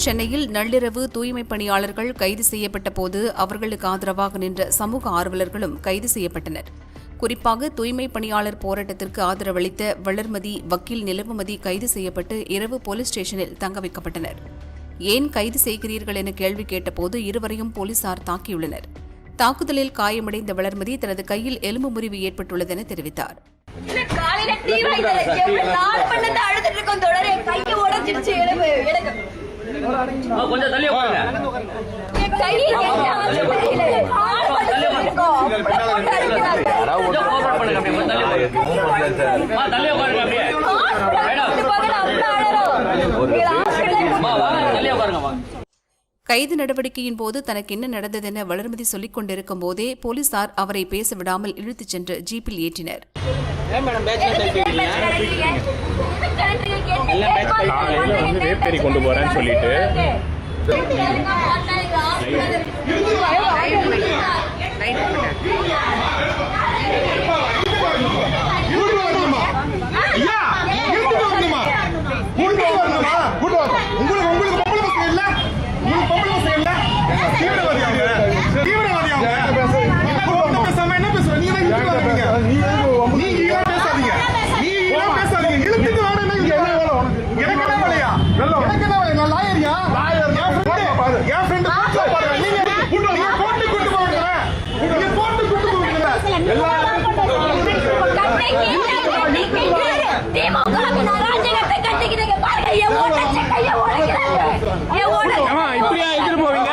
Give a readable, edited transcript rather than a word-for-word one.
சென்னையில் நள்ளிரவு தூய்மை பணியாளர்கள் கைது செய்யப்பட்ட போது அவர்களுக்கு ஆதரவாக நின்ற சமூக ஆர்வலர்களும் கைது செய்யப்பட்டனர். குறிப்பாக தூய்மை பணியாளர் போராட்டத்திற்கு ஆதரவளித்த வளர்மதி, வக்கீல் நிலவுமதி கைது செய்யப்பட்டு இரவு போலீஸ் ஸ்டேஷனில் தங்க வைக்கப்பட்டனர். ஏன் கைது செய்கிறீர்கள் என கேள்வி கேட்டபோது இருவரையும் போலீசார் தாக்கியுள்ளனர். தாக்குதலில் காயமடைந்த வளர்மதி தனது கையில் எலும்பு முறிவு ஏற்பட்டுள்ளதென தெரிவித்தார். கைது நடவடிக்கையின் போது தனக்கு என்ன நடந்ததென வளர்மதி சொல்லிக் கொண்டிருக்கும் போதே போலீசார் அவரை பேச விடாமல் இழுத்துச் சென்று ஜீப்பில் ஏற்றினர். கொண்டு போறேன்னு சொல்லிட்டு இப்படியா எடுத்துட்டு போவீங்க?